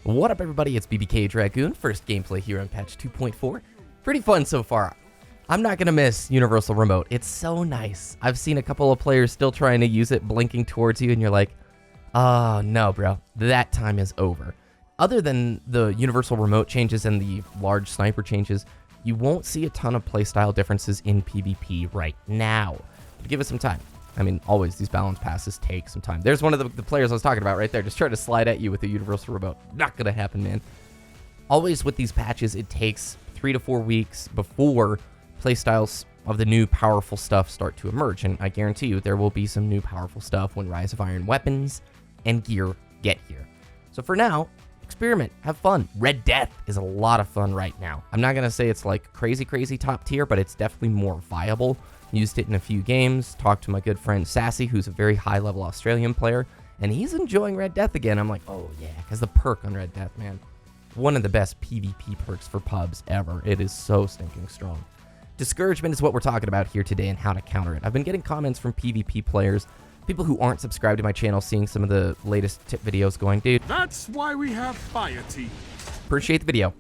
What up, everybody? It's BBKDRAGOON, first gameplay here on patch 2.4. Pretty fun so far. I'm not going to miss Universal Remote. It's so nice. I've seen a couple of players still trying to use it, blinking towards you, and you're like, oh, no, bro. That time is over. Other than the Universal Remote changes and the large sniper changes, you won't see a ton of playstyle differences in PvP right now. But give it some time. I mean, always, these balance passes take some time. There's one of the players I was talking about right there, just trying to slide at you with the Universal Remote. Not going to happen, man. Always with these patches, it takes 3 to 4 weeks before playstyles of the new powerful stuff start to emerge. And I guarantee you, there will be some new powerful stuff when Rise of Iron weapons and gear get here. So for now, experiment, have fun. Red Death is a lot of fun right now. I'm not going to say it's like crazy top tier, but it's definitely more viable. Used it in a few games, talked to my good friend Sassy, who's a very high-level Australian player, and he's enjoying Red Death again. I'm like, oh yeah, because the perk on Red Death, man. One of the best PvP perks for pubs ever. It is so stinking strong. Discouragement is what we're talking about here today and how to counter it. I've been getting comments from PvP players, people who aren't subscribed to my channel, seeing some of the latest tip videos going, dude. That's why we have Fire Team. Appreciate the video.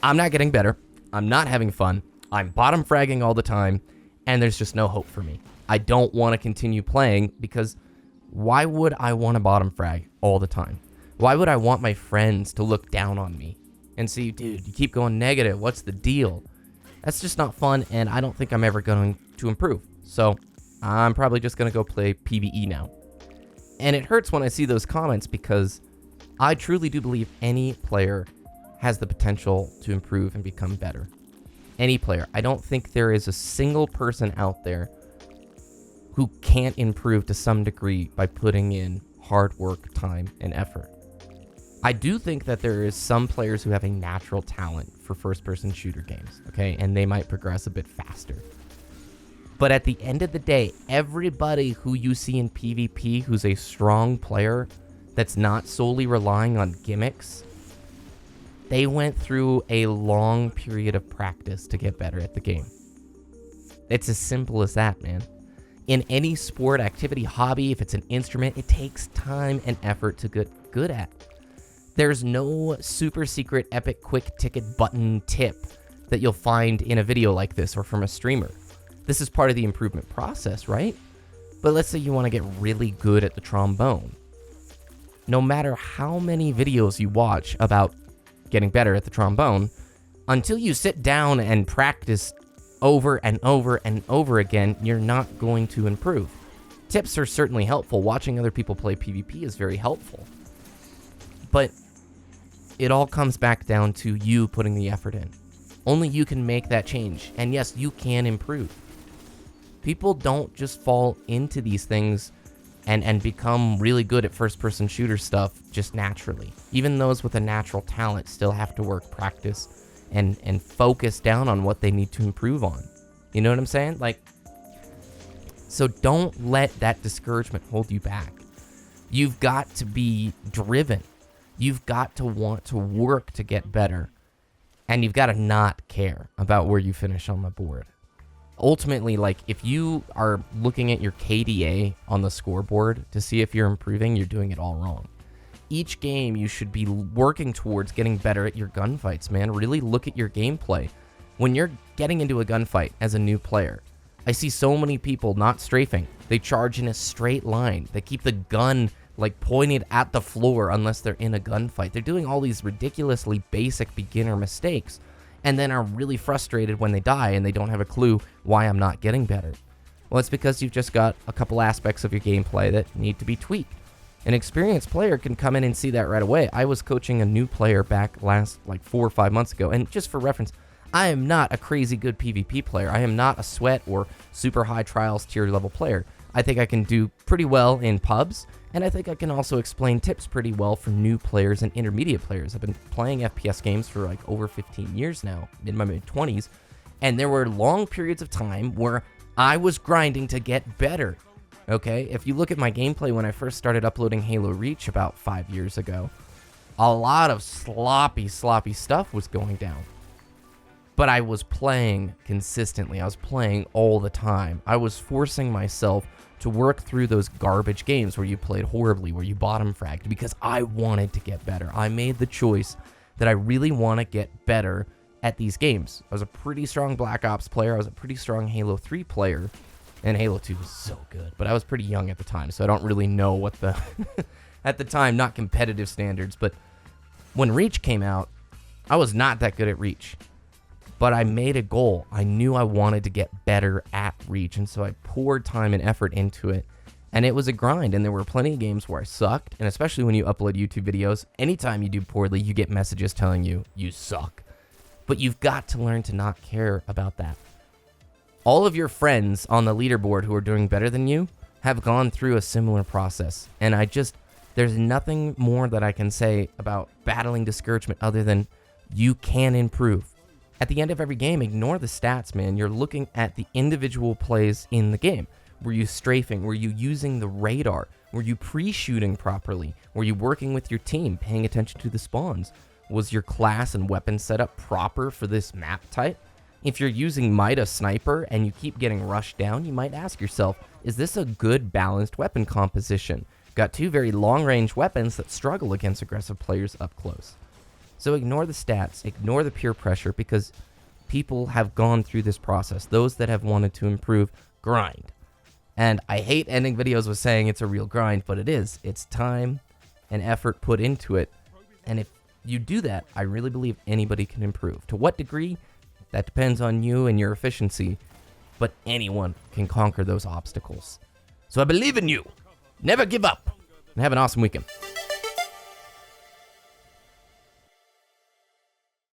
I'm not getting better. I'm not having fun. I'm bottom fragging all the time. And there's just no hope for me. I don't want to continue playing because why would I want to bottom frag all the time? Why would I want my friends to look down on me and see, dude, you keep going negative. What's the deal? That's just not fun, and I don't think I'm ever going to improve. So I'm probably just going to go play PvE now. And it hurts when I see those comments because I truly do believe any player has the potential to improve and become better. Any player. I don't think there is a single person out there who can't improve to some degree by putting in hard work, time, and effort. I do think that there is some players who have a natural talent for first-person shooter games, okay? And they might progress a bit faster. But at the end of the day, everybody who you see in PvP who's a strong player that's not solely relying on gimmicks, they went through a long period of practice to get better at the game. It's as simple as that, man. In any sport, activity, hobby, if it's an instrument, it takes time and effort to get good at. There's no super secret, epic, quick ticket button tip that you'll find in a video like this or from a streamer. This is part of the improvement process, right? But let's say you want to get really good at the trombone. No matter how many videos you watch about getting better at the trombone, until you sit down and practice over and over and over again, you're not going to improve. Tips are certainly helpful. Watching other people play PvP is very helpful. But it all comes back down to you putting the effort in. Only you can make that change. And yes, you can improve. People don't just fall into these things and become really good at first-person shooter stuff just naturally. Even those with a natural talent still have to work, practice, and focus down on what they need to improve on. You know what I'm saying? Like, so don't let that discouragement hold you back. You've got to be driven. You've got to want to work to get better. And you've got to not care about where you finish on the board. Ultimately, like, if you are looking at your KDA on the scoreboard to see if you're improving, you're doing it all wrong. Each game, you should be working towards getting better at your gunfights, man. Really look at your gameplay. When you're getting into a gunfight as a new player, I see so many people not strafing. They charge in a straight line. They keep the gun, like, pointed at the floor unless they're in a gunfight. They're doing all these ridiculously basic beginner mistakes, and then are really frustrated when they die and they don't have a clue why I'm not getting better. Well, it's because you've just got a couple aspects of your gameplay that need to be tweaked. An experienced player can come in and see that right away. I was coaching a new player back last, like, 4 or 5 months ago, and just for reference, I am not a crazy good PvP player. I am not a sweat or super high trials tier level player. I think I can do pretty well in pubs, and I think I can also explain tips pretty well for new players and intermediate players. I've been playing FPS games for like over 15 years now, in my mid-20s, and there were long periods of time where I was grinding to get better, okay? If you look at my gameplay when I first started uploading Halo Reach about 5 years ago, a lot of sloppy stuff was going down. But I was playing consistently. I was playing all the time. I was forcing myself to work through those garbage games where you played horribly, where you bottom fragged, because I wanted to get better. I made the choice that I really want to get better at these games. I was a pretty strong Black Ops player. I was a pretty strong Halo 3 player. And Halo 2 was so good. But I was pretty young at the time, so I don't really know what the... at the time, not competitive standards. But when Reach came out, I was not that good at Reach. But I made a goal. I knew I wanted to get better at Reach, and so I poured time and effort into it. And it was a grind, and there were plenty of games where I sucked, and especially when you upload YouTube videos, anytime you do poorly, you get messages telling you, you suck. But you've got to learn to not care about that. All of your friends on the leaderboard who are doing better than you have gone through a similar process, and there's nothing more that I can say about battling discouragement other than you can improve. At the end of every game, ignore the stats, man. You're looking at the individual plays in the game. Were you strafing? Were you using the radar? Were you pre-shooting properly? Were you working with your team, paying attention to the spawns? Was your class and weapon setup proper for this map type? If you're using Mida Sniper and you keep getting rushed down, you might ask yourself, is this a good balanced weapon composition? Got two very long-range weapons that struggle against aggressive players up close. So ignore the stats, ignore the peer pressure, because people have gone through this process. Those that have wanted to improve, grind. And I hate ending videos with saying it's a real grind, but it is. It's time and effort put into it. And if you do that, I really believe anybody can improve. To what degree? That depends on you and your efficiency, but anyone can conquer those obstacles. So I believe in you. Never give up. And have an awesome weekend.